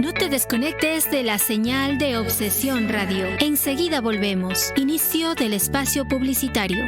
No te desconectes de la señal de Obsesión Radio. Enseguida volvemos. Inicio del espacio publicitario.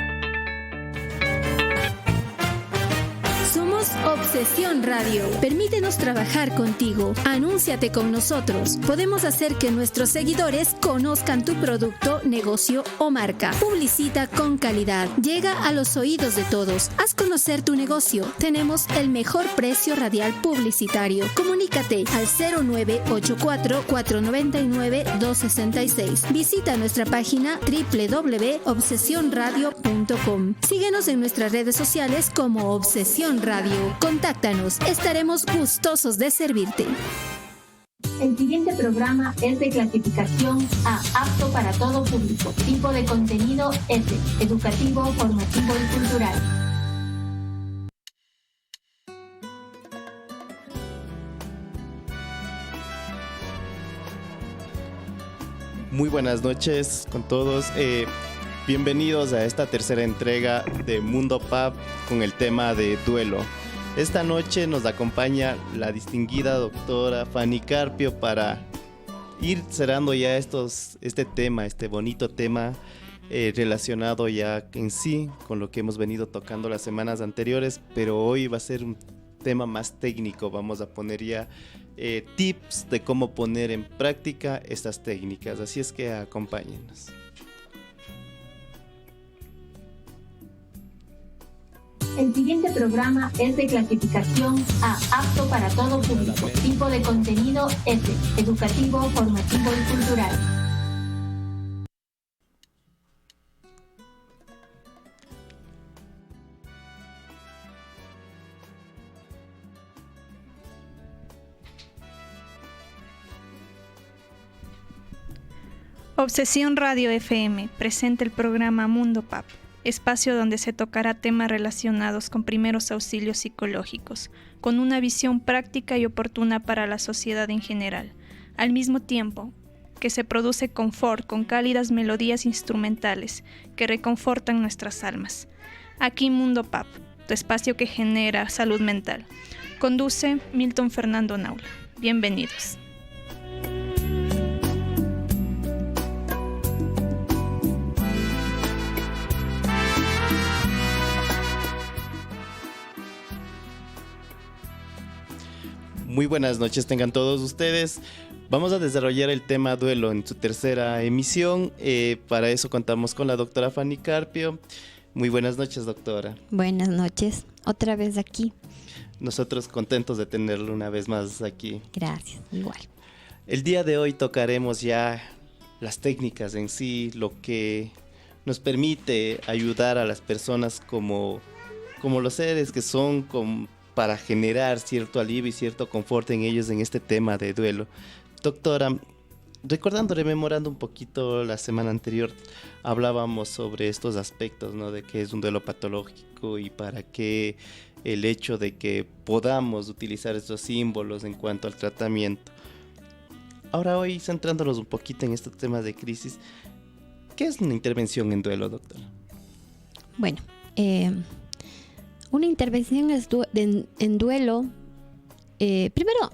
Somos Obsesión Radio. Permítenos trabajar contigo. Anúnciate con nosotros. Podemos hacer que nuestros seguidores conozcan tu producto, negocio o marca. Publicita con calidad. Llega a los oídos de todos. Haz conocer tu negocio. Tenemos el mejor precio radial publicitario. Comunícate al 0984-499-266. Visita nuestra página www.obsesionradio.com. Síguenos en nuestras redes sociales como Obsesión Radio. Contáctanos, estaremos gustosos de servirte. El siguiente programa es de clasificación A, apto para todo público. Tipo de contenido F, educativo, formativo y cultural. Muy buenas noches con todos. Bienvenidos a esta tercera entrega de Mundo Pub con el tema de duelo. Esta noche nos acompaña la distinguida doctora Fanny Carpio para ir cerrando ya este bonito tema relacionado ya en sí con lo que hemos venido tocando las semanas anteriores, pero hoy va a ser un tema más técnico. Vamos a poner ya tips de cómo poner en práctica estas técnicas, así es que acompáñenos. El siguiente programa es de clasificación A, apto para todo público. Tipo de contenido F, educativo, formativo y cultural. Obsesión Radio FM presenta el programa Mundo Pub, espacio donde se tocará temas relacionados con primeros auxilios psicológicos, con una visión práctica y oportuna para la sociedad en general, al mismo tiempo que se produce confort con cálidas melodías instrumentales que reconfortan nuestras almas. Aquí Mundo Pub, tu espacio que genera salud mental. Conduce Milton Fernando Naula. Bienvenidos. Muy buenas noches tengan todos ustedes. Vamos a desarrollar el tema duelo en su tercera emisión. Para eso contamos con la doctora Fanny Carpio. Muy buenas noches, doctora. Buenas noches, otra vez aquí. Nosotros contentos de tenerlo una vez más aquí. Gracias, igual. El día de hoy tocaremos ya las técnicas en sí, lo que nos permite ayudar a las personas como los seres que son, para generar cierto alivio y cierto confort en ellos en este tema de duelo. Doctora, rememorando un poquito la semana anterior, hablábamos sobre estos aspectos, ¿no? De qué es un duelo patológico y para qué el hecho de que podamos utilizar estos símbolos en cuanto al tratamiento. Ahora hoy, centrándonos un poquito en estos temas de crisis, ¿qué es una intervención en duelo, doctora? Bueno, una intervención en duelo, primero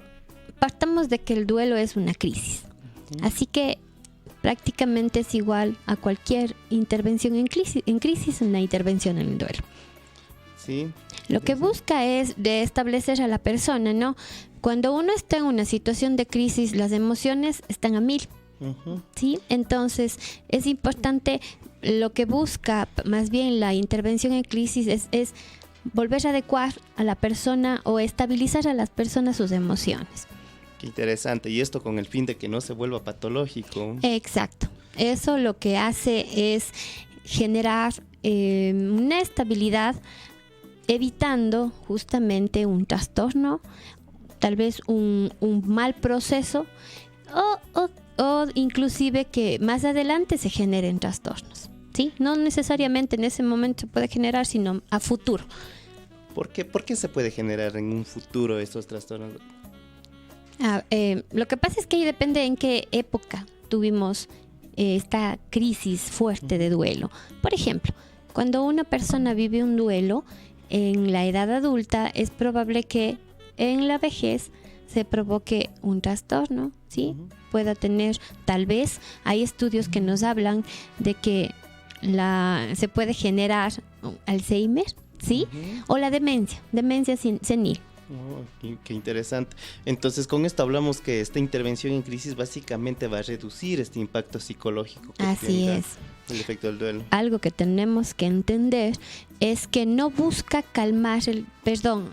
partamos de que el duelo es una crisis, así que prácticamente es igual a cualquier intervención en crisis, una intervención en el duelo. Sí. Lo que busca es de establecer a la persona, ¿no? Cuando uno está en una situación de crisis, las emociones están a 1000, ¿sí? Entonces es importante, lo que busca más bien la intervención en crisis es volver a adecuar a la persona o estabilizar a las personas sus emociones. Qué interesante, y esto con el fin de que no se vuelva patológico. Exacto, eso lo que hace es generar una estabilidad, evitando justamente un trastorno, tal vez un mal proceso o inclusive que más adelante se generen trastornos, ¿sí? No necesariamente en ese momento se puede generar, sino a futuro. ¿Por qué se puede generar en un futuro estos trastornos? Lo que pasa es que ahí depende en qué época tuvimos esta crisis fuerte de duelo. Por ejemplo, cuando una persona vive un duelo en la edad adulta, es probable que en la vejez se provoque un trastorno, ¿sí? Ujú. Pueda tener, tal vez, hay estudios que nos hablan de que se puede generar Alzheimer, ¿sí? Ujú. O la demencia senil. Oh, qué interesante. Entonces, con esto hablamos que esta intervención en crisis básicamente va a reducir este impacto psicológico que Así tenga es. el efecto del duelo. Algo que tenemos que entender es que no busca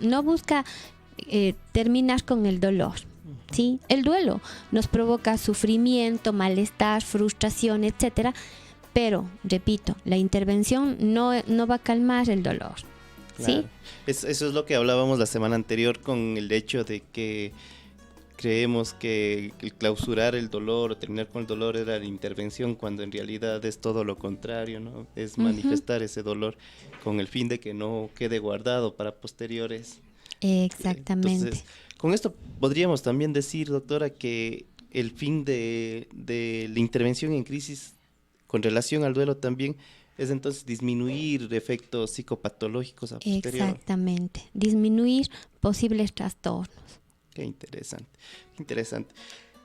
no busca terminar con el dolor, ¿sí? El duelo nos provoca sufrimiento, malestar, frustración, etcétera, pero, repito, la intervención no va a calmar el dolor, ¿sí? Claro. Eso es lo que hablábamos la semana anterior con el hecho de que creemos que el clausurar el dolor o terminar con el dolor era la intervención, cuando en realidad es todo lo contrario, ¿no? Es manifestar ese dolor con el fin de que no quede guardado para posteriores. Exactamente. Entonces, con esto podríamos también decir, doctora, que el fin de la intervención en crisis con relación al duelo también es entonces disminuir efectos psicopatológicos a posterior. Exactamente. Disminuir posibles trastornos. Qué interesante, qué interesante.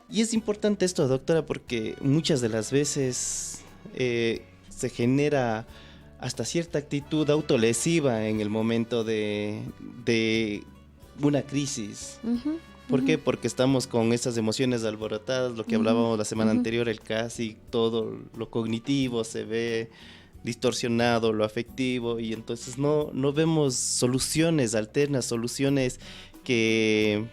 Y es importante esto, doctora, porque muchas de las veces se genera hasta cierta actitud autolesiva en el momento de una crisis. Ujú, ¿Por qué? ujú. Porque estamos con esas emociones alborotadas, lo que hablábamos la semana anterior, el casi todo lo cognitivo se ve distorsionado, lo afectivo, y entonces no vemos soluciones alternas, soluciones que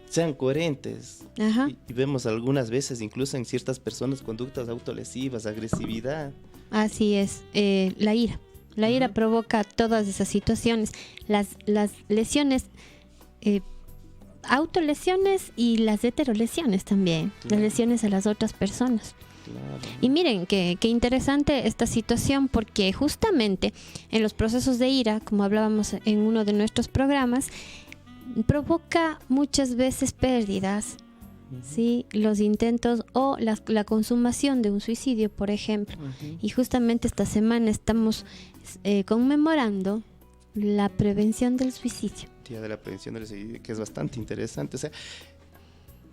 sean coherentes. Ajá. Y vemos algunas veces incluso en ciertas personas conductas autolesivas, agresividad. Así es, la ira. La ira Ujú. provoca todas esas situaciones. Las lesiones, autolesiones y las heterolesiones también. Claro. Las lesiones a las otras personas. Claro. Y miren, qué interesante esta situación, porque justamente en los procesos de ira, como hablábamos en uno de nuestros programas, provoca muchas veces pérdidas, ¿sí? Los intentos o la consumación de un suicidio, por ejemplo. Ujú. Y justamente esta semana estamos conmemorando la prevención del suicidio. Día de la prevención del suicidio, que es bastante interesante. O sea,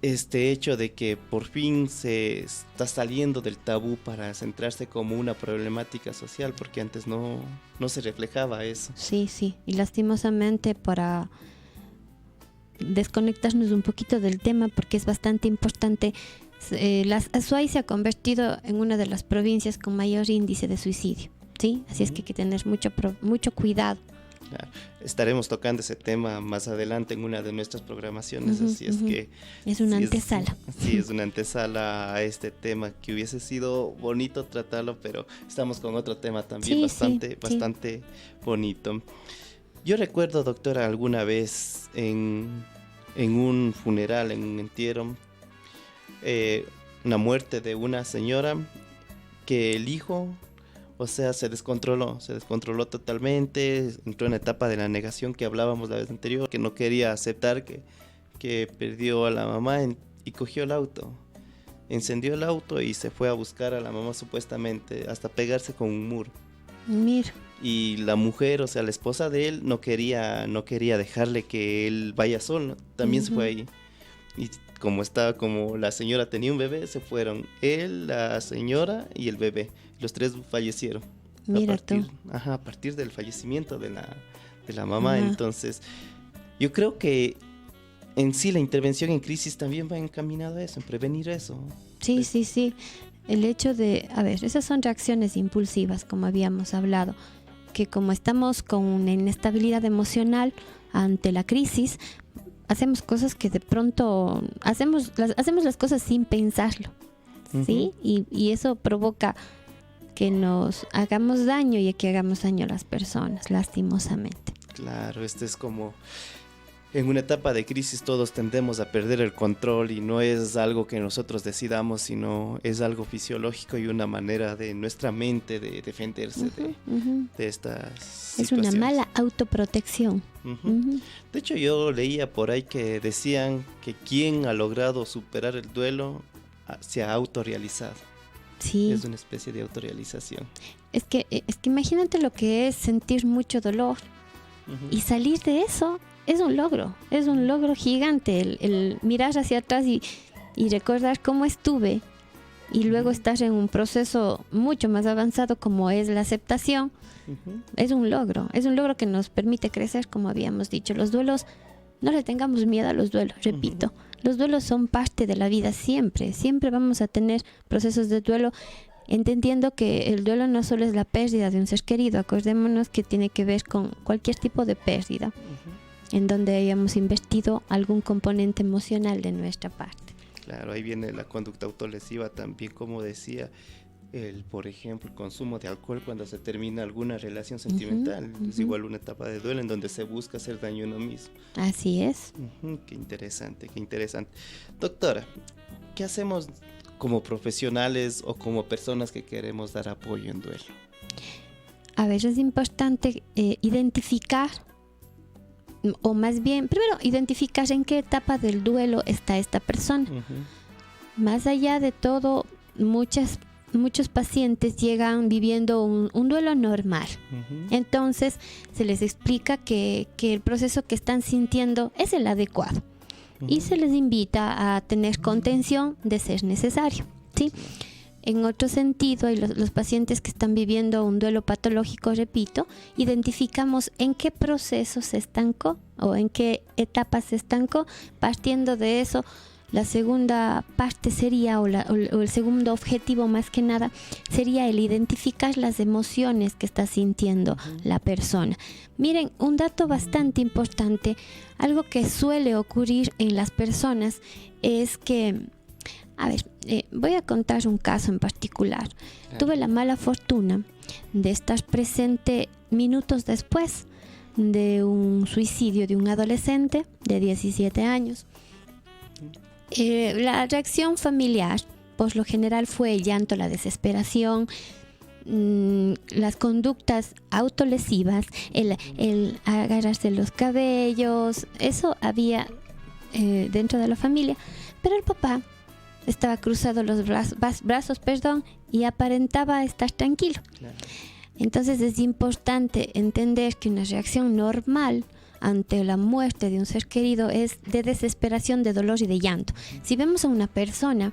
este hecho de que por fin se está saliendo del tabú para centrarse como una problemática social, porque antes no se reflejaba eso. Sí, sí. Y lastimosamente, para desconectarnos un poquito del tema, porque es bastante importante, Azuay se ha convertido en una de las provincias con mayor índice de suicidio, ¿sí? Así es que hay que tener mucho cuidado. Claro. Estaremos tocando ese tema más adelante en una de nuestras programaciones, así es que... Es una sí antesala. Sí, es una antesala a este tema, que hubiese sido bonito tratarlo, pero estamos con otro tema también bastante bonito. Yo recuerdo, doctora, alguna vez en un funeral, en un entierro, una muerte de una señora que el hijo, o sea, se descontroló totalmente, entró en la etapa de la negación que hablábamos la vez anterior, que no quería aceptar que perdió a la mamá y cogió el auto, encendió el auto y se fue a buscar a la mamá supuestamente, hasta pegarse con un muro. Mira. Y la mujer, o sea, la esposa de él, no quería dejarle que él vaya solo, también se fue ahí. Y como la señora tenía un bebé, se fueron él, la señora y el bebé. Los tres fallecieron. Mira a partir del fallecimiento de la mamá. Ajá. Entonces, yo creo que en sí la intervención en crisis también va encaminado a eso, en prevenir eso. Sí, sí, sí. El hecho de, esas son reacciones impulsivas, como habíamos hablado, que como estamos con una inestabilidad emocional ante la crisis, hacemos cosas que de pronto hacemos las cosas sin pensarlo, ¿sí? Uh-huh. Y eso provoca que nos hagamos daño y que hagamos daño a las personas, lastimosamente. Claro, es como en una etapa de crisis todos tendemos a perder el control, y no es algo que nosotros decidamos, sino es algo fisiológico y una manera de nuestra mente de defenderse de estas situaciones. Es una mala autoprotección. De hecho, yo leía por ahí que decían que quien ha logrado superar el duelo se ha autorrealizado. Sí. Es una especie de autorrealización. Es que imagínate lo que es sentir mucho dolor y salir de eso. es un logro gigante el mirar hacia atrás y recordar cómo estuve, y luego estás en un proceso mucho más avanzado como es la aceptación. Es un logro que nos permite crecer, como habíamos dicho. Los duelos, no le tengamos miedo a los duelos, repito. Los duelos son parte de la vida siempre vamos a tener procesos de duelo, entendiendo que el duelo no solo es la pérdida de un ser querido, acordémonos que tiene que ver con cualquier tipo de pérdida, en donde hayamos invertido algún componente emocional de nuestra parte. Claro, ahí viene la conducta autolesiva también, como decía, por ejemplo, el consumo de alcohol cuando se termina alguna relación sentimental. Es igual una etapa de duelo en donde se busca hacer daño a uno mismo. Así es. Qué interesante. Doctora, ¿qué hacemos como profesionales o como personas que queremos dar apoyo en duelo? A ver, es importante identificar, o más bien, primero identificar en qué etapa del duelo está esta persona. Más allá de todo, muchos pacientes llegan viviendo un duelo normal. Entonces se les explica que el proceso que están sintiendo es el adecuado, y se les invita a tener contención de ser necesario, ¿sí? En otro sentido, los pacientes que están viviendo un duelo patológico, repito, identificamos en qué proceso se estancó o en qué etapa se estancó. Partiendo de eso, la segunda parte sería, o el segundo objetivo más que nada, sería el identificar las emociones que está sintiendo la persona. Miren, un dato bastante importante, algo que suele ocurrir en las personas es que, a ver, voy a contar un caso en particular. Tuve la mala fortuna de estar presente minutos después de un suicidio de un adolescente de 17 años. La reacción familiar, por lo general, fue el llanto, la desesperación, las conductas autolesivas, el agarrarse los cabellos. Eso había dentro de la familia, pero el papá estaba cruzado los brazos, y aparentaba estar tranquilo. Claro. Entonces es importante entender que una reacción normal ante la muerte de un ser querido es de desesperación, de dolor y de llanto. Si vemos a una persona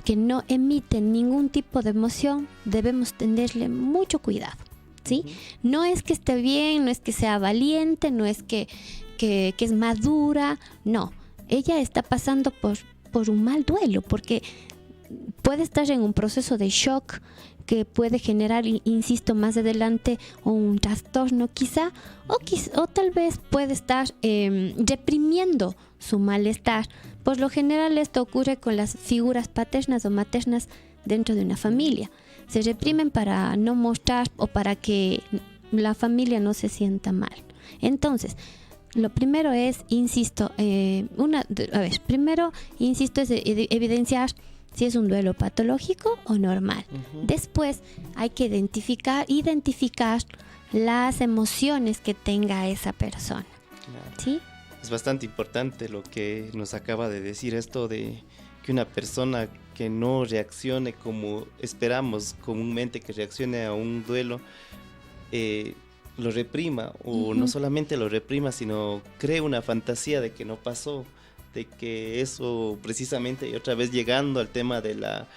que no emite ningún tipo de emoción, debemos tenerle mucho cuidado, ¿sí? No es que esté bien, no es que sea valiente, no es que es madura, no. Ella está pasando por un mal duelo, porque puede estar en un proceso de shock que puede generar, insisto, más adelante un trastorno quizá, o tal vez puede estar reprimiendo su malestar. Por lo general esto ocurre con las figuras paternas o maternas dentro de una familia. Se reprimen para no mostrar o para que la familia no se sienta mal. Entonces, lo primero es, insisto, es evidenciar si es un duelo patológico o normal. Después hay que identificar las emociones que tenga esa persona. Claro. ¿Sí? Es bastante importante lo que nos acaba de decir, esto de que una persona que no reaccione como esperamos comúnmente que reaccione a un duelo, lo reprima, o no solamente lo reprima, sino cree una fantasía de que no pasó, de que eso precisamente, y otra vez llegando al tema de la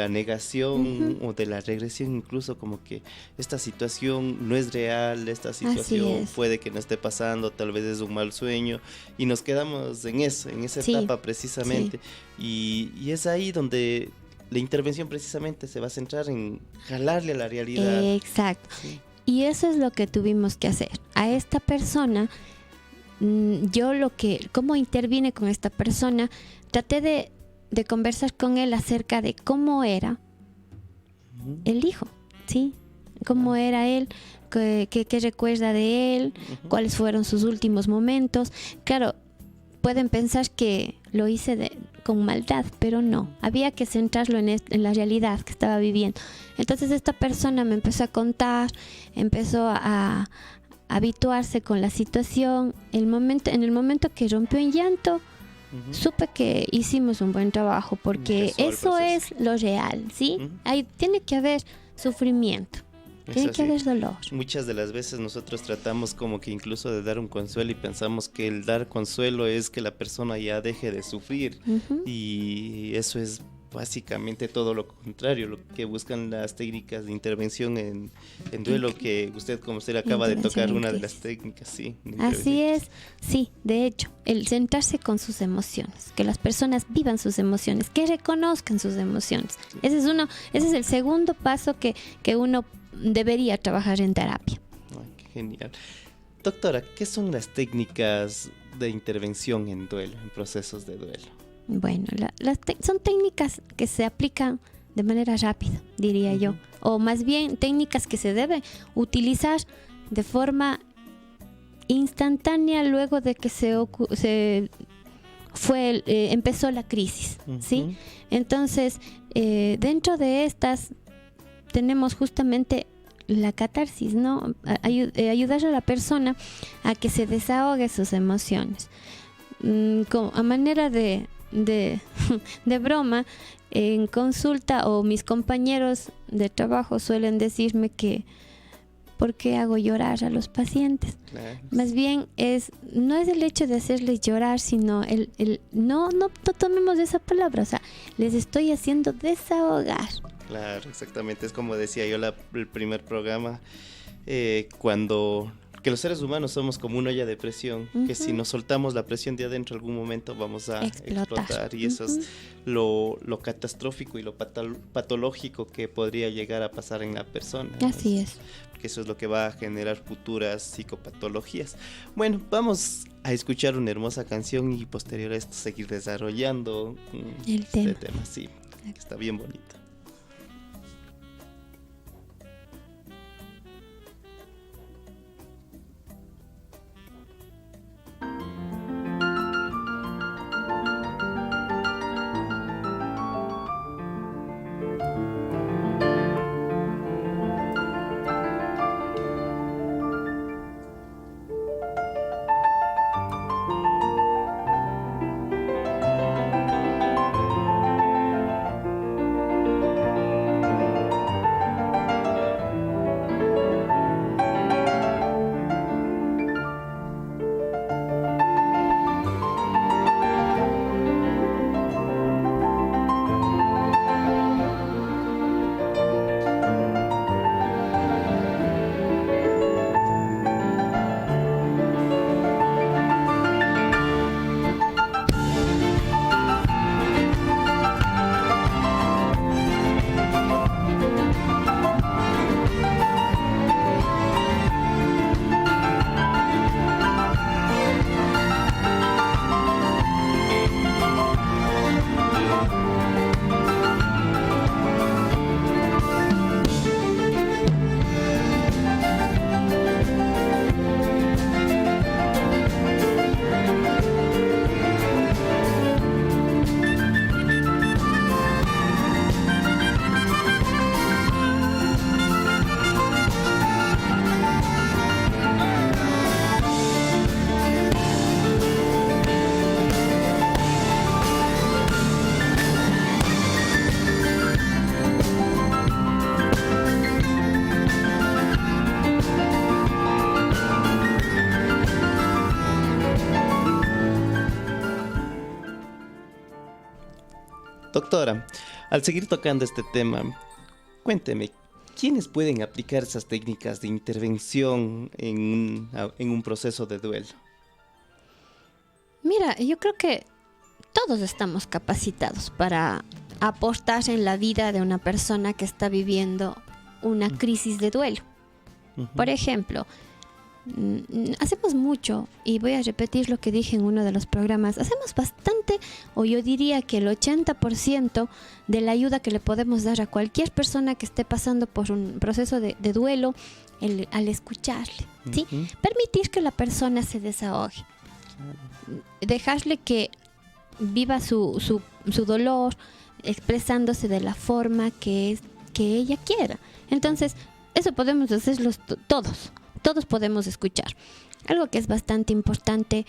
negación o de la regresión, incluso como que esta situación no es real, esta situación puede que no esté pasando, tal vez es un mal sueño, y nos quedamos en esa etapa precisamente, y es ahí donde la intervención precisamente se va a centrar en jalarle a la realidad. Exacto. Sí. Y eso es lo que tuvimos que hacer. A esta persona, cómo intervine con esta persona, traté de conversar con él acerca de cómo era el hijo, ¿sí? Cómo era él, qué recuerda de él, cuáles fueron sus últimos momentos. Claro, pueden pensar que lo hice con maldad, pero no, había que centrarlo en la realidad que estaba viviendo. Entonces esta persona me empezó a contar, empezó a habituarse con la situación. En el momento que rompió en llanto, supe que hicimos un buen trabajo, porque eso es lo real, ¿sí? Ahí tiene que haber sufrimiento, Tiene que haber dolor. Muchas de las veces nosotros tratamos como que incluso de dar un consuelo y pensamos que el dar consuelo es que la persona ya deje de sufrir. Y eso es básicamente todo lo contrario, lo que buscan las técnicas de intervención en duelo, que usted, como usted acaba de tocar una de las técnicas, sí. Así es, sí, de hecho, el centrarse con sus emociones, que las personas vivan sus emociones, que reconozcan sus emociones. Ese es el segundo paso que uno debería trabajar en terapia. Qué genial. Doctora, ¿qué son las técnicas de intervención en duelo, en procesos de duelo? Bueno, son técnicas que se aplican de manera rápida, diría yo, o más bien técnicas que se deben utilizar de forma instantánea luego de que empezó la crisis, ¿sí? Entonces, dentro de estas tenemos justamente la catarsis, ¿no? Ayudar a la persona a que se desahogue sus emociones. A manera de broma, en consulta, o mis compañeros de trabajo suelen decirme que ¿por qué hago llorar a los pacientes? Claro. Más bien no es el hecho de hacerles llorar, sino no tomemos esa palabra, o sea, les estoy haciendo desahogar. Claro, exactamente, es como decía yo el primer programa, que los seres humanos somos como una olla de presión, que si nos soltamos la presión de adentro, algún momento vamos a explotar, y eso es lo catastrófico y lo patológico que podría llegar a pasar en la persona. Así es. Porque eso es lo que va a generar futuras psicopatologías. Bueno, vamos a escuchar una hermosa canción y posterior a esto seguir desarrollando este tema. Sí, está bien bonito. Doctora, al seguir tocando este tema, cuénteme, ¿quiénes pueden aplicar esas técnicas de intervención en un proceso de duelo? Mira, yo creo que todos estamos capacitados para aportar en la vida de una persona que está viviendo una crisis de duelo. Por ejemplo, hacemos mucho, y voy a repetir lo que dije en uno de los programas, hacemos bastante, o yo diría que el 80% de la ayuda que le podemos dar a cualquier persona que esté pasando por un proceso de duelo, al escucharle, ¿sí? Permitir que la persona se desahogue, dejarle que viva su dolor, expresándose de la forma que ella quiera. Entonces, eso podemos hacerlo todos podemos escuchar. Algo que es bastante importante,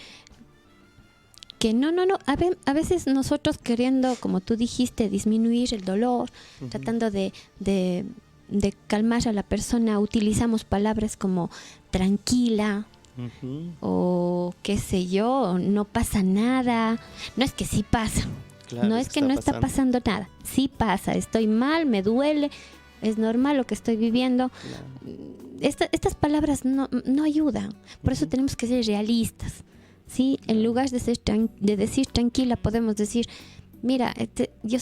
que a veces nosotros queriendo, como tú dijiste, disminuir el dolor, tratando de de calmar a la persona utilizamos palabras como tranquila, o qué sé yo, no pasa nada. No es que sí pasa, Claro, no es que no está pasando nada, sí pasa, estoy mal, me duele, es normal lo que estoy viviendo. Claro. Estas palabras no ayudan, por eso tenemos que ser realistas, ¿sí? En lugar de decir tranquila, podemos decir, mira, yo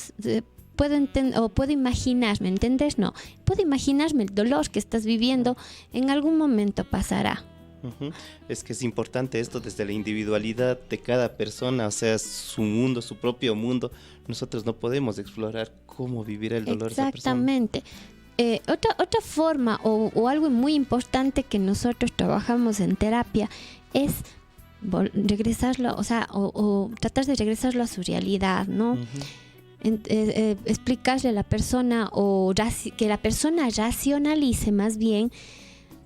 puedo imaginarme, ¿entendés? No, puedo imaginarme el dolor que estás viviendo, en algún momento pasará. Es que es importante esto desde la individualidad de cada persona, o sea, su mundo, su propio mundo. Nosotros no podemos explorar cómo vivir el dolor de esa persona. Exactamente. Otra forma o algo muy importante que nosotros trabajamos en terapia es regresarlo, o sea, o tratar de regresarlo a su realidad, ¿no? Explicarle a la persona que la persona racionalice más bien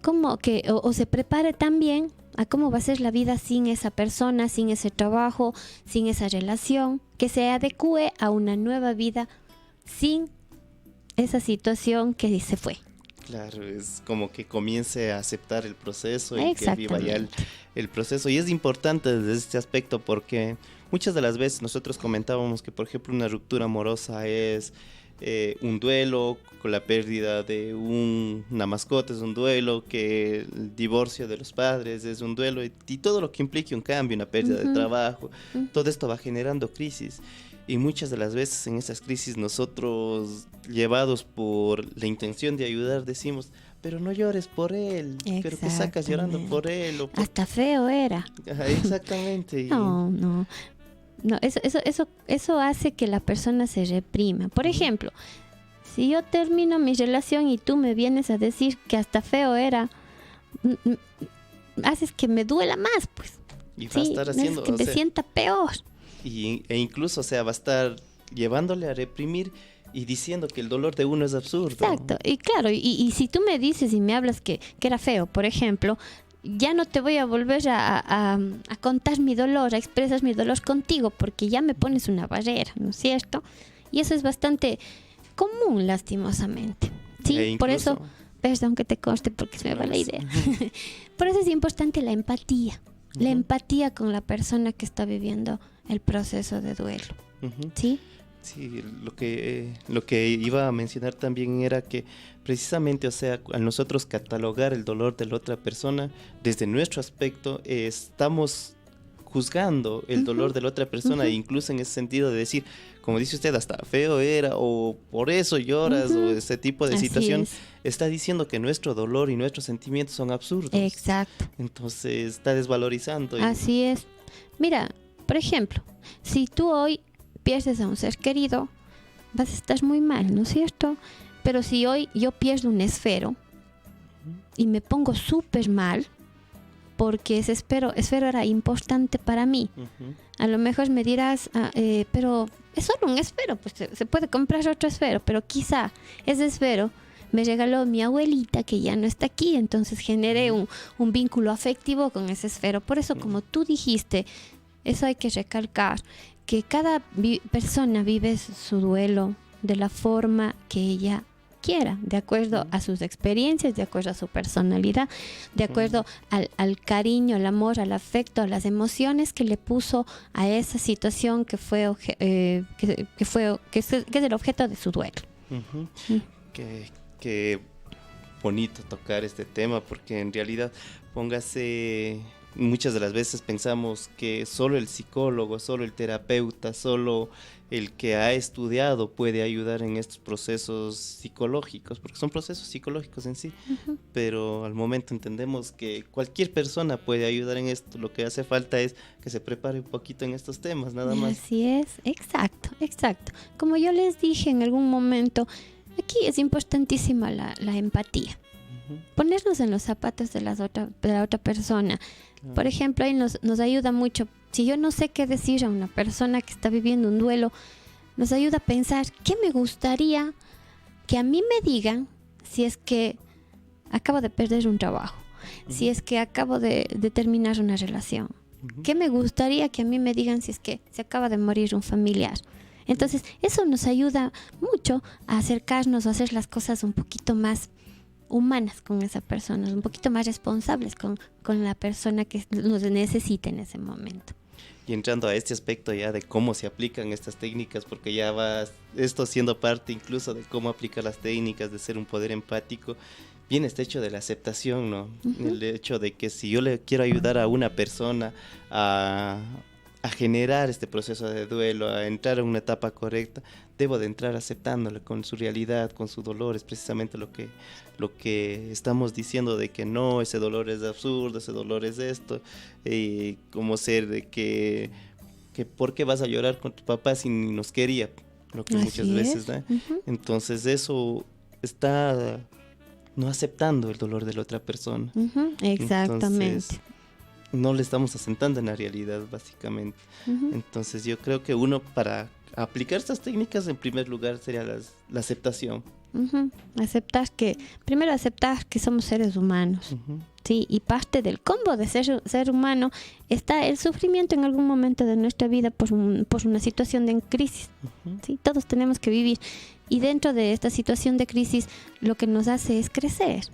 como que o se prepare también a cómo va a ser la vida sin esa persona, sin ese trabajo, sin esa relación, que se adecue a una nueva vida sin esa situación que se fue. Claro, es como que comience a aceptar el proceso y que viva ya el proceso. Y es importante desde este aspecto porque muchas de las veces nosotros comentábamos que, por ejemplo, una ruptura amorosa es un duelo con la pérdida de una mascota, es un duelo, que el divorcio de los padres es un duelo y todo lo que implique un cambio, una pérdida de trabajo, todo esto va generando crisis. Y muchas de las veces en esas crisis nosotros, llevados por la intención de ayudar, decimos, pero no llores por él, pero que sacas llorando por él. Hasta feo era. Ajá, exactamente. No, eso hace que la persona se reprima. Por ejemplo, si yo termino mi relación y tú me vienes a decir que hasta feo era, haces que me duela más, pues. Y va a estar haciendo, que me sienta peor. E incluso, o sea, va a estar llevándole a reprimir y diciendo que el dolor de uno es absurdo. Exacto, y claro, y si tú me dices y me hablas que era feo, por ejemplo, ya no te voy a volver a contar mi dolor, a expresar mi dolor contigo, porque ya me pones una barrera, ¿no es cierto? Y eso es bastante común, lastimosamente. Sí, incluso, por eso, perdón que te conste porque se me va la idea. Por eso es importante la empatía. La empatía con la persona que está viviendo el proceso de duelo. ¿Sí? Sí, lo que iba a mencionar también era que precisamente, o sea, al nosotros catalogar el dolor de la otra persona, desde nuestro aspecto, estamos juzgando el dolor de la otra persona, e incluso en ese sentido de decir, como dice usted, hasta feo era, o por eso lloras, o ese tipo de situación, está diciendo que nuestro dolor y nuestros sentimientos son absurdos. Exacto. Entonces está desvalorizando. Así es. Mira, por ejemplo, si tú hoy pierdes a un ser querido, vas a estar muy mal, ¿no es cierto? Pero si hoy yo pierdo un esfero y me pongo súper mal, porque ese esfero era importante para mí. A lo mejor me dirás, pero es solo un esfero, pues se puede comprar otro esfero, pero quizá ese esfero me regaló mi abuelita que ya no está aquí, entonces generé un vínculo afectivo con ese esfero. Por eso, como tú dijiste, eso hay que recalcar, que cada persona vive su duelo de la forma que ella quiera, de acuerdo a sus experiencias, de acuerdo a su personalidad, de acuerdo al cariño, al amor, al afecto, a las emociones que le puso a esa situación que es el objeto de su duelo. Qué bonito tocar este tema, porque en realidad, póngase, muchas de las veces pensamos que solo el psicólogo, solo el terapeuta, solo el que ha estudiado puede ayudar en estos procesos psicológicos, porque son procesos psicológicos en sí, pero al momento entendemos que cualquier persona puede ayudar en esto. Lo que hace falta es que se prepare un poquito en estos temas, nada más. Así es, exacto. Como yo les dije en algún momento, aquí es importantísima la empatía. Ponernos en los zapatos de la otra persona. Por ejemplo, ahí nos ayuda mucho. Si yo no sé qué decir a una persona que está viviendo un duelo, nos ayuda a pensar qué me gustaría que a mí me digan si es que acabo de perder un trabajo, si es que acabo de terminar una relación. ¿Qué me gustaría que a mí me digan si es que se acaba de morir un familiar? Entonces, eso nos ayuda mucho a acercarnos o a hacer las cosas un poquito más humanas con esa persona, un poquito más responsables con la persona que nos necesita en ese momento. Y entrando a este aspecto ya de cómo se aplican estas técnicas, porque ya va esto siendo parte incluso de cómo aplicar las técnicas, de ser un poder empático, viene este hecho de la aceptación, ¿no? Uh-huh. El hecho de que si yo le quiero ayudar a una persona a generar este proceso de duelo, a entrar en una etapa correcta, debo de entrar aceptándole con su realidad, con su dolor. Es precisamente lo que estamos diciendo, de que no, ese dolor es absurdo, ese dolor es esto, como ser de que ¿por qué vas a llorar con tu papá si ni nos quería? Lo que muchas veces da. Uh-huh. Entonces eso está no aceptando el dolor de la otra persona. Uh-huh. Exactamente. Entonces, no le estamos asentando en la realidad, básicamente. Uh-huh. Entonces yo creo que uno, para aplicar estas técnicas, en primer lugar sería la aceptación. Uh-huh. Primero aceptar que somos seres humanos. Uh-huh. Sí, y parte del combo de ser humano está el sufrimiento en algún momento de nuestra vida por una situación de crisis. Uh-huh. Sí, todos tenemos que vivir. Y dentro de esta situación de crisis, lo que nos hace es crecer.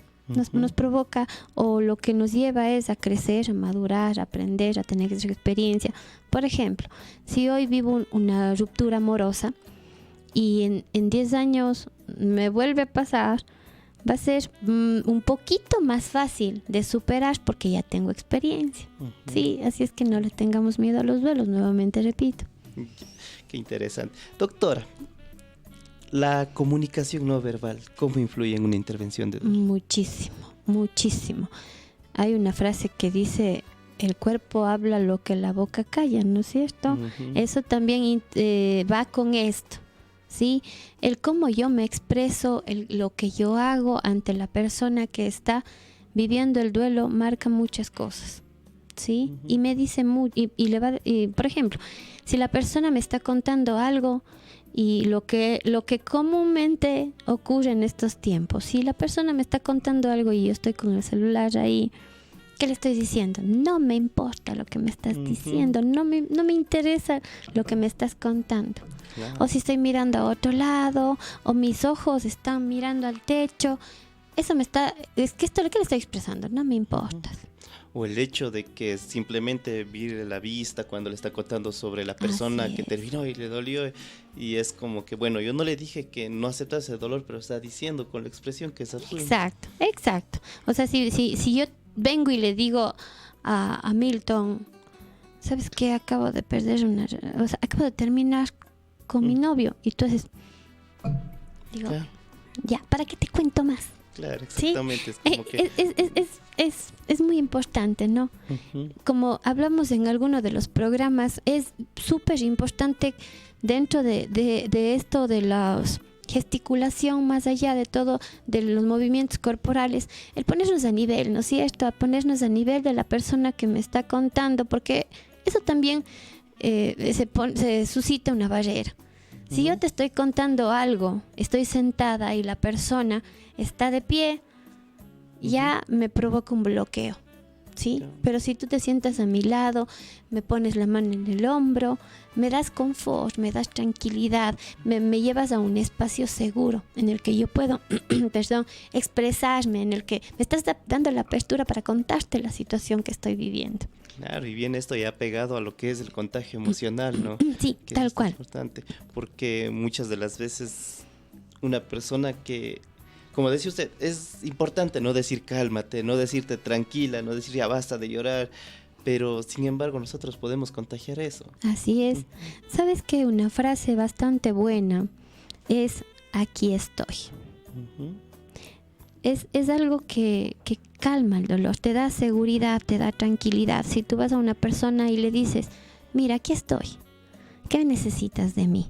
Nos provoca, o lo que nos lleva es a crecer, a madurar, a aprender, a tener experiencia. Por ejemplo, si hoy vivo una ruptura amorosa y en 10 años me vuelve a pasar, va a ser un poquito más fácil de superar porque ya tengo experiencia. Uh-huh. Sí, así es que no le tengamos miedo a los duelos, nuevamente repito. Qué interesante. Doctora, la comunicación no verbal, ¿cómo influye en una intervención de duelo? Muchísimo. Hay una frase que dice, el cuerpo habla lo que la boca calla, ¿no es cierto? Uh-huh. Eso también va con esto, ¿sí? El cómo yo me expreso, lo que yo hago ante la persona que está viviendo el duelo marca muchas cosas, ¿sí? Uh-huh. Y me dice por ejemplo, si la persona me está contando algo, y lo que comúnmente ocurre en estos tiempos, si la persona me está contando algo y yo estoy con el celular ahí, ¿qué le estoy diciendo? No me importa lo que me estás diciendo, no me interesa lo que me estás contando. Claro. O si estoy mirando a otro lado, o mis ojos están mirando al techo, ¿qué le estoy expresando? No me importas. O el hecho de que simplemente vire la vista cuando le está contando sobre la persona que terminó y le dolió, y es como que, bueno, yo no le dije que no aceptase el dolor, pero está diciendo con la expresión que es absurdo. Exacto. O sea, si yo vengo y le digo a Milton, ¿sabes qué? Acabo de terminar con mi novio, y entonces digo, ya, ¿para qué te cuento más? Claro, exactamente. ¿Sí? Es como que es muy importante, ¿no? Uh-huh. Como hablamos en alguno de los programas, es súper importante dentro de esto de la gesticulación, más allá de todo, de los movimientos corporales, el ponernos a nivel, ¿no es cierto? A ponernos a nivel de la persona que me está contando, porque eso también se suscita una barrera. Si yo te estoy contando algo, estoy sentada y la persona está de pie, ya me provoca un bloqueo, ¿sí? Claro. Pero si tú te sientas a mi lado, me pones la mano en el hombro, me das confort, me das tranquilidad, me llevas a un espacio seguro en el que yo puedo expresarme, en el que me estás dando la apertura para contarte la situación que estoy viviendo. Claro, y bien esto ya pegado a lo que es el contagio emocional, ¿no? Sí, que tal cual. Es importante, porque muchas de las veces una persona que, como decía usted, es importante no decir cálmate, no decirte tranquila, no decir ya basta de llorar, pero sin embargo nosotros podemos contagiar eso. Así es. ¿Sabes qué? Una frase bastante buena es aquí estoy. Uh-huh. Es algo que calma el dolor, te da seguridad, te da tranquilidad. Si tú vas a una persona y le dices, mira, aquí estoy, ¿qué necesitas de mí?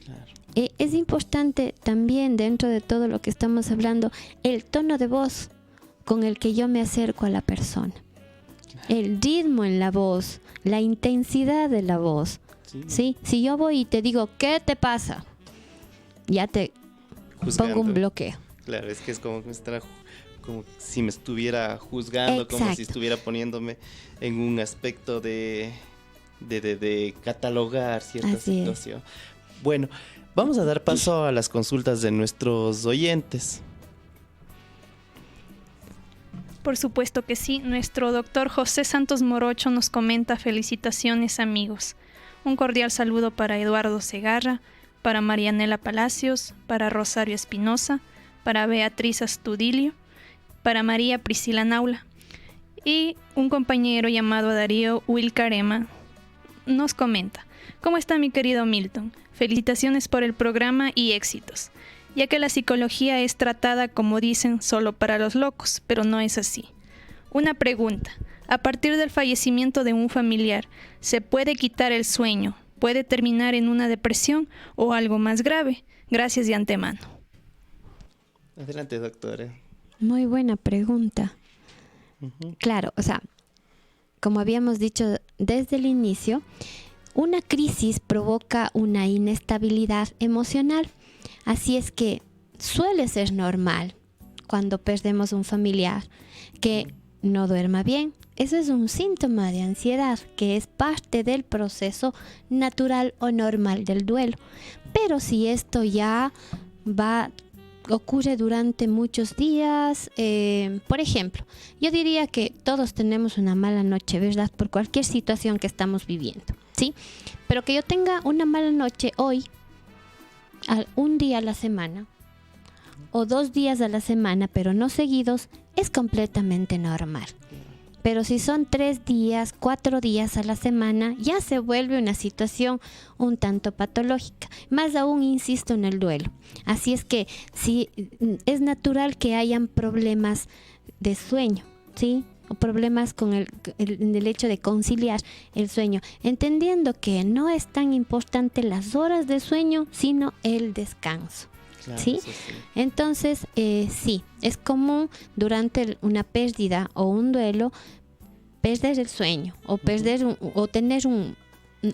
Claro. Es importante también, dentro de todo lo que estamos hablando, el tono de voz con el que yo me acerco a la persona. Claro. El ritmo en la voz, la intensidad de la voz. Sí. Si yo voy y te digo, ¿qué te pasa? Ya te pongo un bloqueo. Claro, es que es como si me estuviera juzgando. Exacto. Como si estuviera poniéndome en un aspecto de catalogar cierta situación. Bueno, vamos a dar paso a las consultas de nuestros oyentes. Por supuesto que sí, nuestro doctor José Santos Morocho nos comenta: felicitaciones amigos. Un cordial saludo para Eduardo Segarra, para Marianela Palacios, para Rosario Espinosa, para Beatriz Astudillo, para María Priscila Naula. Y un compañero llamado Darío Wilcarema nos comenta: ¿cómo está mi querido Milton? Felicitaciones por el programa y éxitos. Ya que la psicología es tratada, como dicen, solo para los locos, pero no es así. Una pregunta: a partir del fallecimiento de un familiar, ¿se puede quitar el sueño? ¿Puede terminar en una depresión o algo más grave? Gracias de antemano. Adelante, doctora. Muy buena pregunta. Claro, o sea, como habíamos dicho desde el inicio, una crisis provoca una inestabilidad emocional. Así es que suele ser normal cuando perdemos un familiar que no duerma bien. Eso es un síntoma de ansiedad que es parte del proceso natural o normal del duelo. Pero si esto ya ocurre durante muchos días, por ejemplo, yo diría que todos tenemos una mala noche, ¿verdad? Por cualquier situación que estamos viviendo, ¿sí? Pero que yo tenga una mala noche hoy, un día a la semana o 2 días a la semana, pero no seguidos, es completamente normal. Pero si son 3 días, 4 días a la semana, ya se vuelve una situación un tanto patológica. Más aún, insisto, en el duelo. Así es que sí, es natural que hayan problemas de sueño, ¿sí? O problemas con el hecho de conciliar el sueño, entendiendo que no es tan importante las horas de sueño, sino el descanso. Claro, ¿sí? Sí. Entonces, sí, es común durante una pérdida o un duelo perder el sueño o o tener un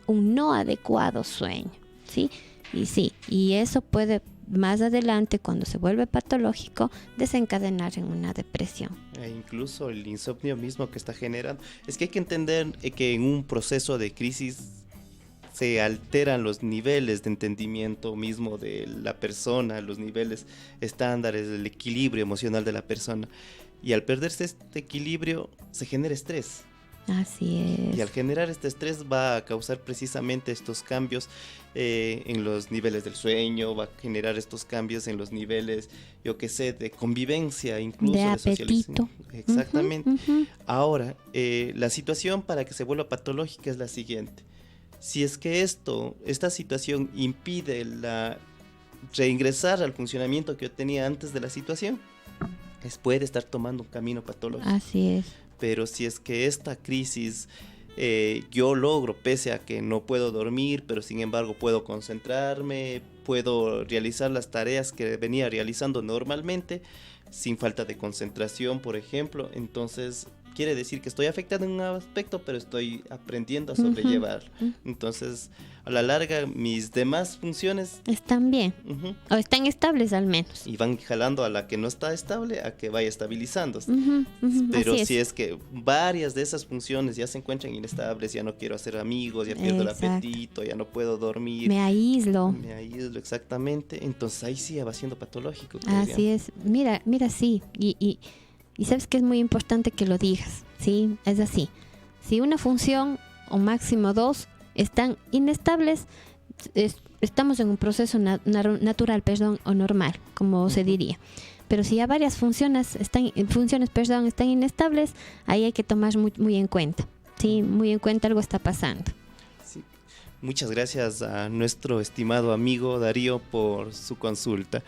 no adecuado sueño, ¿sí? Y eso puede más adelante, cuando se vuelve patológico, desencadenar en una depresión. E incluso el insomnio mismo que está generando. Es que hay que entender que en un proceso de crisis se alteran los niveles de entendimiento mismo de la persona, los niveles estándares, el equilibrio emocional de la persona. Y al perderse este equilibrio, se genera estrés. Así es. Y al generar este estrés va a causar precisamente estos cambios en los niveles del sueño, va a generar estos cambios en los niveles, yo qué sé, de convivencia, incluso de apetito. Exactamente. Ahora, la situación para que se vuelva patológica es la siguiente. Si es que esta situación impide reingresar al funcionamiento que yo tenía antes de la situación, puede estar tomando un camino patológico. Así es. Pero si es que esta crisis yo logro, pese a que no puedo dormir, pero sin embargo puedo concentrarme, puedo realizar las tareas que venía realizando normalmente, sin falta de concentración, por ejemplo, entonces quiere decir que estoy afectado en un aspecto, pero estoy aprendiendo a sobrellevar. Entonces, a la larga, mis demás funciones están bien, o están estables al menos. Y van jalando a la que no está estable a que vaya estabilizándose. Pero si es que varias de esas funciones ya se encuentran inestables, ya no quiero hacer amigos, ya pierdo el apetito, ya no puedo dormir. Me aíslo, exactamente. Entonces ahí sí va siendo patológico. Así es. Mira, sí. Y sabes que es muy importante que lo digas, ¿sí? Es así. Si una función o máximo 2 están inestables, estamos en un proceso natural, o normal, como se diría. Pero si ya varias funciones están inestables, ahí hay que tomar muy en cuenta, ¿sí? Muy en cuenta, algo está pasando. Sí. Muchas gracias a nuestro estimado amigo Darío por su consulta.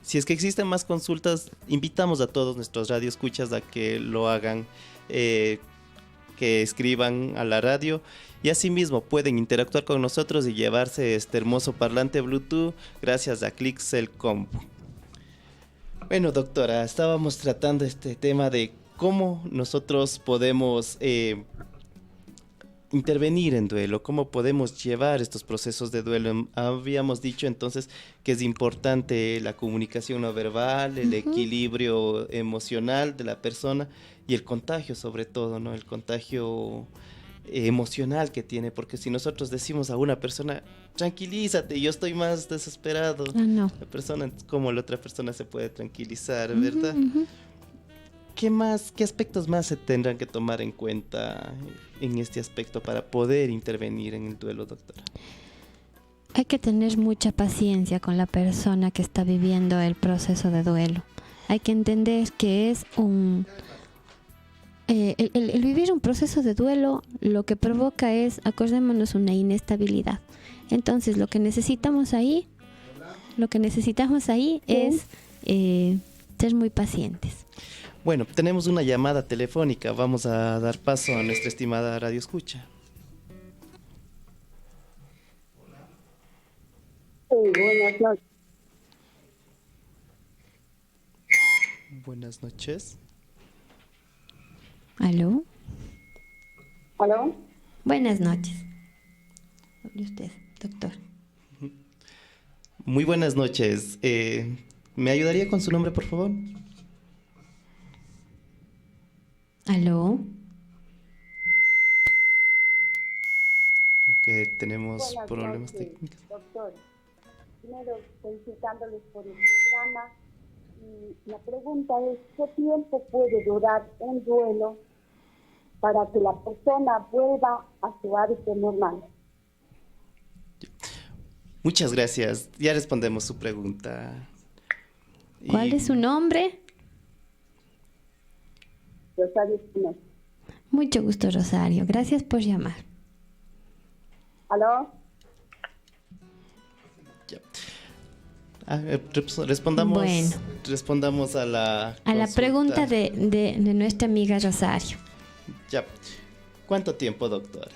Si es que existen más consultas, invitamos a todos nuestros radioescuchas a que lo hagan, que escriban a la radio y asimismo pueden interactuar con nosotros y llevarse este hermoso parlante Bluetooth gracias a Clixel Combo. Bueno, doctora, estábamos tratando este tema de cómo nosotros podemos intervenir en duelo, cómo podemos llevar estos procesos de duelo. Habíamos dicho entonces que es importante la comunicación no verbal, el equilibrio emocional de la persona y el contagio sobre todo, ¿no? El contagio emocional que tiene, porque si nosotros decimos a una persona, tranquilízate, yo estoy más desesperado, No. la persona, como la otra persona se puede tranquilizar, ¿verdad? Ujú. ¿Qué aspectos más se tendrán que tomar en cuenta en este aspecto para poder intervenir en el duelo, doctora? Hay que tener mucha paciencia con la persona que está viviendo el proceso de duelo. Hay que entender que es el vivir un proceso de duelo lo que provoca es, acordémonos, una inestabilidad. Entonces lo que necesitamos ahí es ser muy pacientes. Bueno, tenemos una llamada telefónica. Vamos a dar paso a nuestra estimada Radio Escucha. Sí, buenas noches. Buenas noches. ¿Aló? ¿Aló? Buenas noches. Hable usted, doctor. Muy buenas noches. ¿Me ayudaría con su nombre, por favor? ¿Aló? Creo que tenemos Buenas problemas noches, técnicos. doctor. Primero, felicitándoles por el programa. Y la pregunta es, ¿qué tiempo puede durar un duelo para que la persona vuelva a su hábito normal? Muchas gracias. Ya respondemos su pregunta. ¿Cuál es su nombre? Rosario Espinosa. Mucho gusto, Rosario. Gracias por llamar. ¿Aló? Ya. Respondamos, Bueno. respondamos a la A la consulta. pregunta de nuestra amiga Rosario. Ya. ¿Cuánto tiempo, doctor?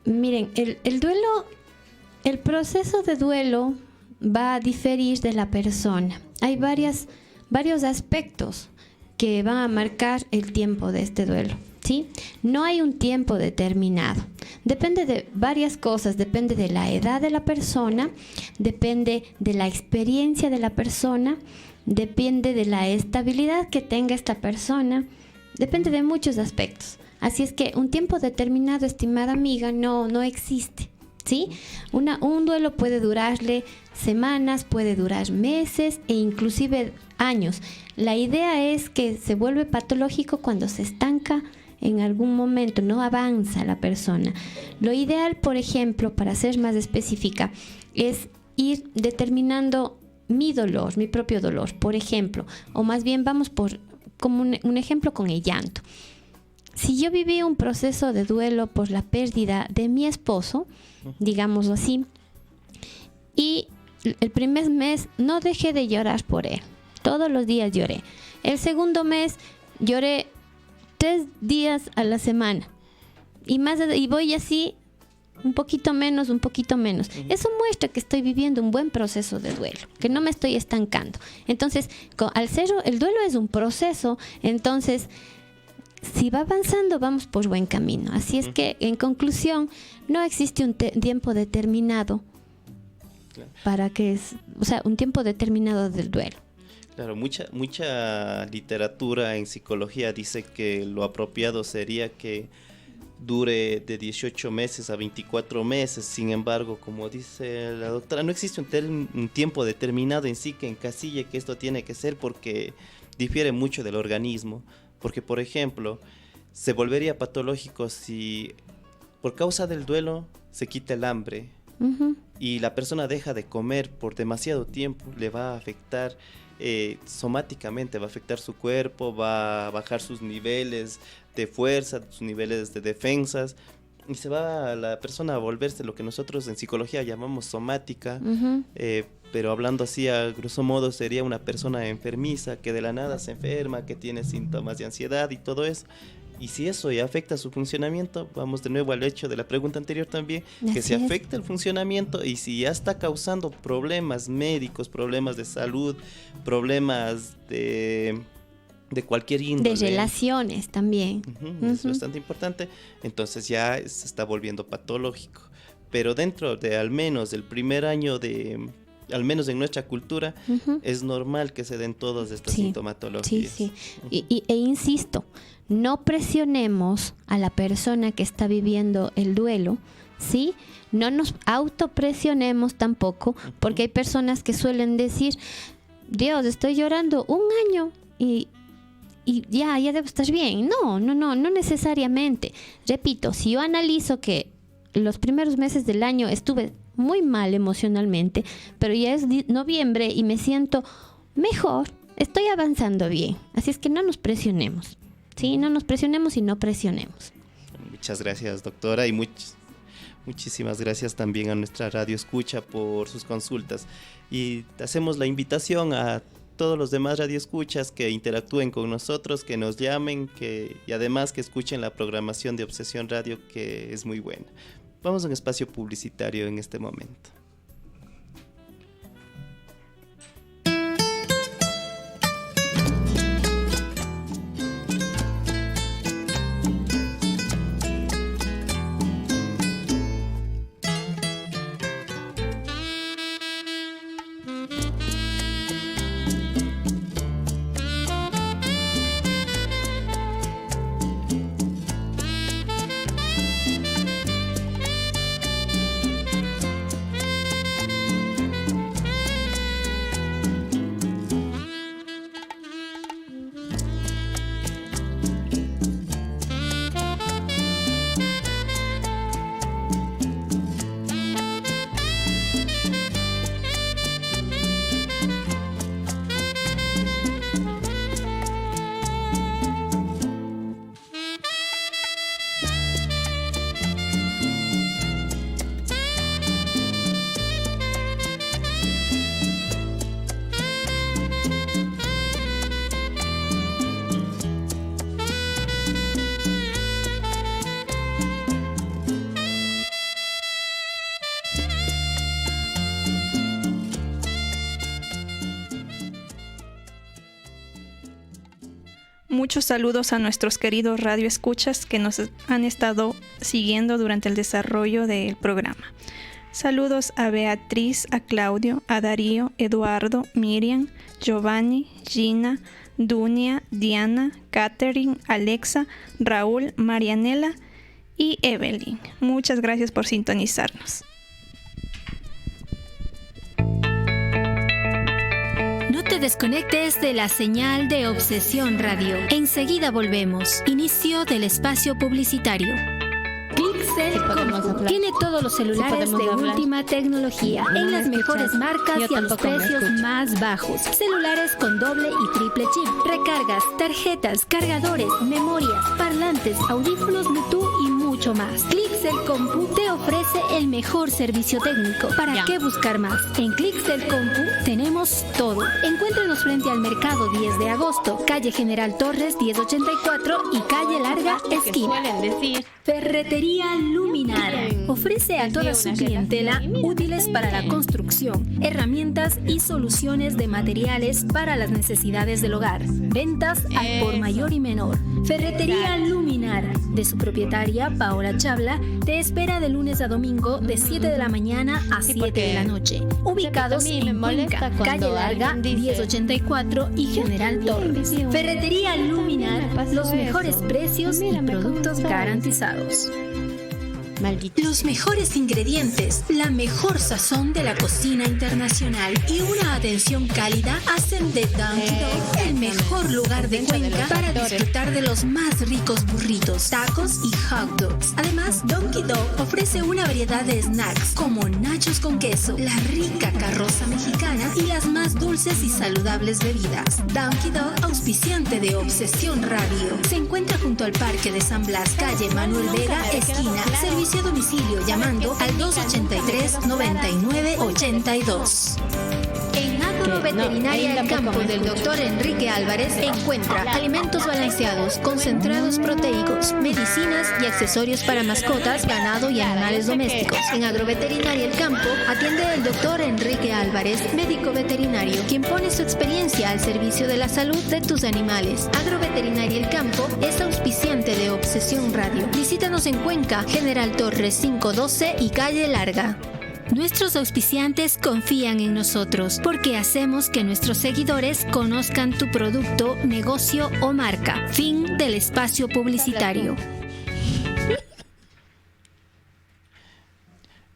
Miren, el duelo, el proceso de duelo va a diferir de la persona. Hay varios aspectos que van a marcar el tiempo de este duelo, ¿sí? No hay un tiempo determinado. Depende de varias cosas, depende de la edad de la persona, depende de la experiencia de la persona, depende de la estabilidad que tenga esta persona, depende de muchos aspectos. Así es que un tiempo determinado, estimada amiga, no existe, ¿sí? Un duelo puede durarle semanas, puede durar meses e inclusive años. La idea es que se vuelve patológico cuando se estanca en algún momento, no avanza la persona. Lo ideal, por ejemplo, para ser más específica, es ir determinando mi dolor, mi propio dolor, por ejemplo, o más bien vamos por como un ejemplo con el llanto. Si yo viví un proceso de duelo por la pérdida de mi esposo, digámoslo así, y el primer mes no dejé de llorar por él, todos los días lloré. El segundo mes lloré 3 días a la semana y voy así un poquito menos. Eso muestra que estoy viviendo un buen proceso de duelo, que no me estoy estancando. Entonces, al ser el duelo es un proceso, entonces si va avanzando vamos por buen camino. Así es que, en conclusión, no existe un tiempo determinado para que un tiempo determinado del duelo. Claro, mucha literatura en psicología dice que lo apropiado sería que dure de 18 meses a 24 meses. Sin embargo, como dice la doctora, no existe un tiempo determinado en sí que encasille que esto tiene que ser, porque difiere mucho del organismo. Porque, por ejemplo, se volvería patológico si por causa del duelo se quita el hambre y la persona deja de comer por demasiado tiempo. Le va a afectar somáticamente, va a afectar su cuerpo, va a bajar sus niveles de fuerza, sus niveles de defensas, y se va la persona a volverse lo que nosotros en psicología llamamos somática, pero hablando así a grosso modo sería una persona enfermiza que de la nada se enferma, que tiene síntomas de ansiedad y todo eso. Y si eso ya afecta su funcionamiento, vamos de nuevo al hecho de la pregunta anterior también, que si afecta el funcionamiento y si ya está causando problemas médicos, problemas de salud, problemas de cualquier índole. De relaciones también. Es bastante importante. Entonces ya se está volviendo patológico. Pero dentro de al menos el primer año de al menos en nuestra cultura, es normal que se den todas estas sintomatologías. Sí. E insisto, no presionemos a la persona que está viviendo el duelo, ¿sí? No nos autopresionemos tampoco, porque hay personas que suelen decir, Dios, estoy llorando 1 año y ya debo estar bien. No necesariamente. Repito, si yo analizo que los primeros meses del año estuve muy mal emocionalmente, pero ya es noviembre y me siento mejor, estoy avanzando bien. Así es que no nos presionemos, ¿sí? No nos presionemos y no presionemos. Muchas gracias, doctora, y muchísimas gracias también a nuestra radio escucha por sus consultas. Y hacemos la invitación a todos los demás radioescuchas que interactúen con nosotros, que nos llamen, y además que escuchen la programación de Obsesión Radio, que es muy buena. Vamos a un espacio publicitario en este momento. Muchos saludos a nuestros queridos radioescuchas que nos han estado siguiendo durante el desarrollo del programa. Saludos a Beatriz, a Claudio, a Darío, Eduardo, Miriam, Giovanni, Gina, Dunia, Diana, Catherine, Alexa, Raúl, Marianela y Evelyn. Muchas gracias por sintonizarnos. No te desconectes de la señal de Obsesión Radio. Enseguida volvemos. Inicio del espacio publicitario. Clixel Compu tiene todos los celulares de última tecnología en las mejores marcas y a los precios más bajos. Celulares con doble y triple chip, recargas, tarjetas, cargadores, memorias, parlantes, audífonos Bluetooth y mucho más. Clixel Compu te ofrece el mejor servicio técnico. ¿Para qué buscar más? En Clixel Compu tenemos todo. Encuéntranos frente al Mercado 10 de Agosto, calle General Torres 1084 y calle Larga esquina. Ferretería Luminar ofrece a toda su clientela útiles para la construcción, herramientas y soluciones de materiales para las necesidades del hogar. Ventas al por mayor y menor. Ferretería Luminar, de su propietaria Paola Chabla, te espera de lunes a domingo de 7 de la mañana a 7 de la noche. Ubicados en Cuenca, calle Larga 1084 y General Torres. Ferretería Luminar, los mejores precios y productos garantizados. Los mejores ingredientes, la mejor sazón de la cocina internacional y una atención cálida hacen de Donkey Dog el mejor lugar de Cuenca para disfrutar de los más ricos burritos, tacos y hot dogs. Además, Donkey Dog ofrece una variedad de snacks como nachos con queso, la rica carroza mexicana y las más dulces y saludables bebidas. Donkey Dog, auspiciante de Obsesión Radio, se encuentra junto al Parque de San Blas, calle Manuel Vega, esquina. Servicio a domicilio llamando al 283-9982. En Agroveterinaria El Campo del Dr. Enrique Álvarez encuentra alimentos balanceados, concentrados proteicos, medicinas y accesorios para mascotas, ganado y animales domésticos. En Agroveterinaria El Campo atiende el Dr. Enrique Álvarez, médico veterinario, quien pone su experiencia al servicio de la salud de tus animales. Agroveterinaria El Campo es auspiciante de Obsesión Radio. Visítanos en Cuenca, General Torres 512 y Calle Larga. Nuestros auspiciantes confían en nosotros porque hacemos que nuestros seguidores conozcan tu producto, negocio o marca. Fin del espacio publicitario.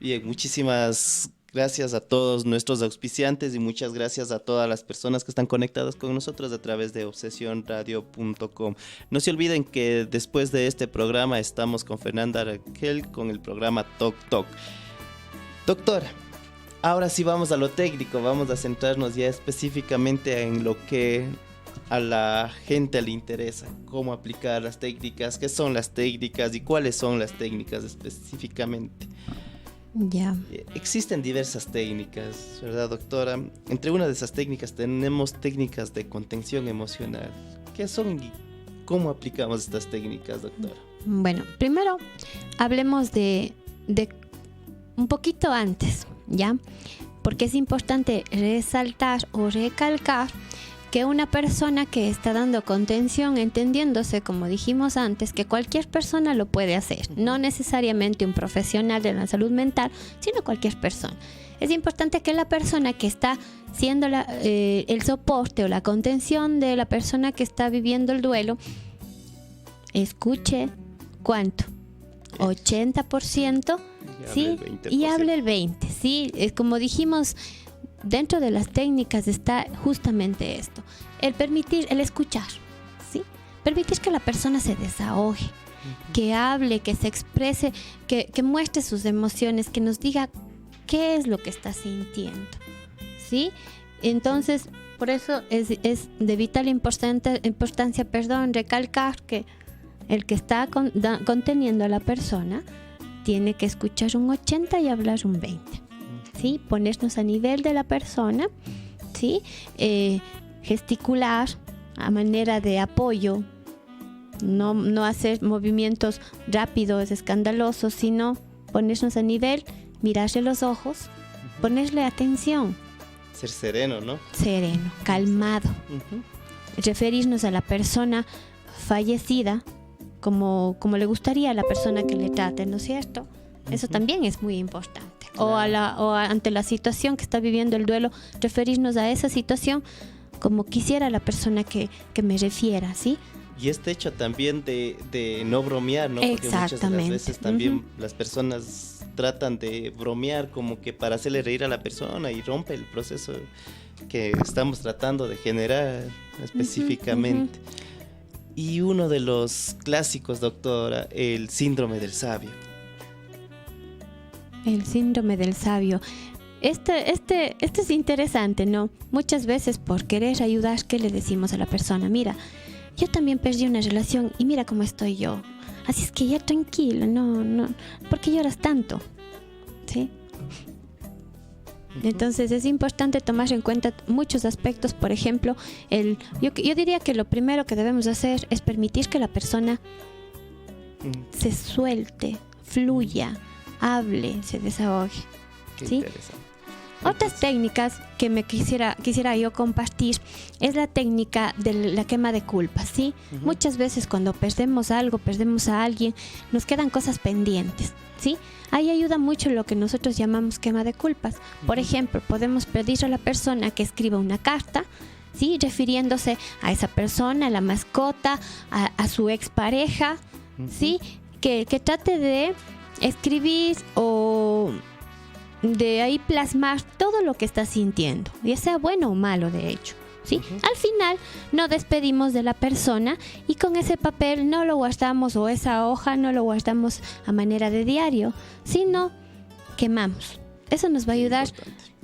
Bien, muchísimas gracias a todos nuestros auspiciantes y muchas gracias a todas las personas que están conectadas con nosotros a través de obsesionradio.com. No se olviden que después de este programa estamos con Fernanda Raquel con el programa Toc Toc. Doctora, ahora sí vamos a lo técnico, vamos a centrarnos ya específicamente en lo que a la gente le interesa, cómo aplicar las técnicas, qué son las técnicas y cuáles son las técnicas específicamente. Ya. Existen diversas técnicas, ¿verdad, doctora? Entre una de esas técnicas tenemos técnicas de contención emocional. ¿Qué son y cómo aplicamos estas técnicas, doctora? Bueno, primero hablemos de un poquito antes, ¿ya? Porque es importante resaltar o recalcar que una persona que está dando contención, entendiéndose, como dijimos antes, que cualquier persona lo puede hacer, no necesariamente un profesional de la salud mental, sino cualquier persona. Es importante que la persona que está siendo el soporte o la contención de la persona que está viviendo el duelo, escuche ¿cuánto? 80%, ¿sí? Y hable el 20%, ¿sí? Es como dijimos. Dentro de las técnicas está justamente esto, el escuchar, ¿sí? Permitir que la persona se desahogue, que hable, que se exprese, que muestre sus emociones, que nos diga qué es lo que está sintiendo, ¿sí? Entonces, por eso es de vital importancia, recalcar que el que está conteniendo a la persona tiene que escuchar un 80% y hablar un 20%. ¿Sí? Ponernos a nivel de la persona, ¿sí? Gesticular a manera de apoyo, no hacer movimientos rápidos, escandalosos, sino ponernos a nivel, mirarle los ojos, ponerle atención. Ser sereno, ¿no? Sereno, calmado. Referirnos a la persona fallecida como le gustaría a la persona que le trate, ¿no es cierto? Eso también es muy importante. Claro. O ante la situación que está viviendo el duelo, referirnos a esa situación como quisiera la persona que me refiera, ¿sí? Y este hecho también de no bromear, ¿no? Porque muchas de las veces también las personas tratan de bromear como que para hacerle reír a la persona y rompe el proceso que estamos tratando de generar específicamente. Y uno de los clásicos, doctora, el síndrome del sabio. El síndrome del sabio. Este es interesante, ¿no? Muchas veces por querer ayudar, ¿qué le decimos a la persona? Mira, yo también perdí una relación y mira cómo estoy yo. Así es que ya tranquilo, no, ¿por qué lloras tanto? ¿Sí? Entonces es importante tomar en cuenta muchos aspectos. Por ejemplo, yo diría que lo primero que debemos hacer es permitir que la persona se suelte, fluya, hable, se desahogue. ¿Sí? Interesante. Otras técnicas que me quisiera yo compartir es la técnica de la quema de culpas, ¿sí? Muchas veces cuando perdemos algo, perdemos a alguien, nos quedan cosas pendientes, ¿sí? Ahí ayuda mucho lo que nosotros llamamos quema de culpas. Por ejemplo, podemos pedir a la persona que escriba una carta, ¿sí? Refiriéndose a esa persona, a la mascota, a su expareja, ¿sí? Que trate de escribir o de ahí plasmar todo lo que está sintiendo, ya sea bueno o malo, de hecho, ¿sí? Al final nos despedimos de la persona y con ese papel no lo guardamos, o esa hoja no lo guardamos a manera de diario, sino quemamos. Eso nos va a ayudar,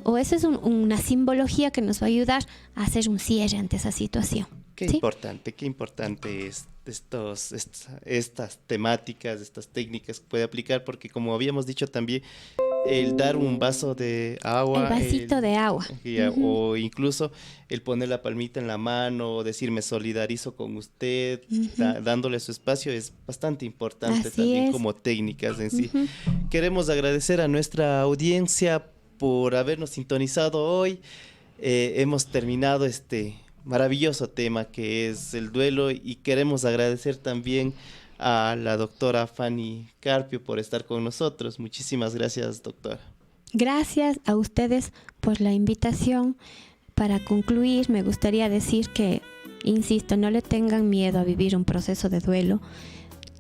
o esa es una simbología que nos va a ayudar a hacer un cierre ante esa situación. Qué importante es estas temáticas, estas técnicas que puede aplicar, porque como habíamos dicho también, el dar un vaso de agua, el vasito de agua, o incluso el poner la palmita en la mano, o decir me solidarizo con usted, dándole su espacio, es bastante importante. Así también es. Como técnicas en sí. Queremos agradecer a nuestra audiencia por habernos sintonizado hoy. Hemos terminado este maravilloso tema que es el duelo, y queremos agradecer también a la doctora Fanny Carpio por estar con nosotros. Muchísimas gracias, doctora. Gracias a ustedes por la invitación. Para concluir, me gustaría decir que, insisto, no le tengan miedo a vivir un proceso de duelo.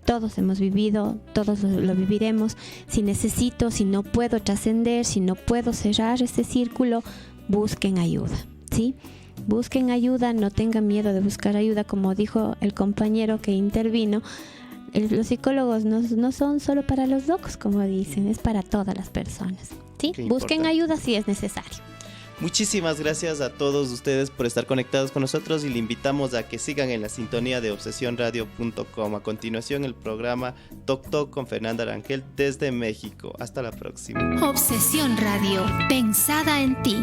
Todos hemos vivido, todos lo viviremos. Si necesito, si no puedo trascender, si no puedo cerrar ese círculo, busquen ayuda, ¿sí? Busquen ayuda, no tengan miedo de buscar ayuda, como dijo el compañero que intervino. Los psicólogos no son solo para los locos, como dicen, es para todas las personas, ¿sí? Busquen ayuda si es necesario. Muchísimas gracias a todos ustedes por estar conectados con nosotros y le invitamos a que sigan en la sintonía de obsesionradio.com. A continuación el programa Toc Toc con Fernanda Rangel desde México. Hasta la próxima. Obsesión Radio, pensada en ti.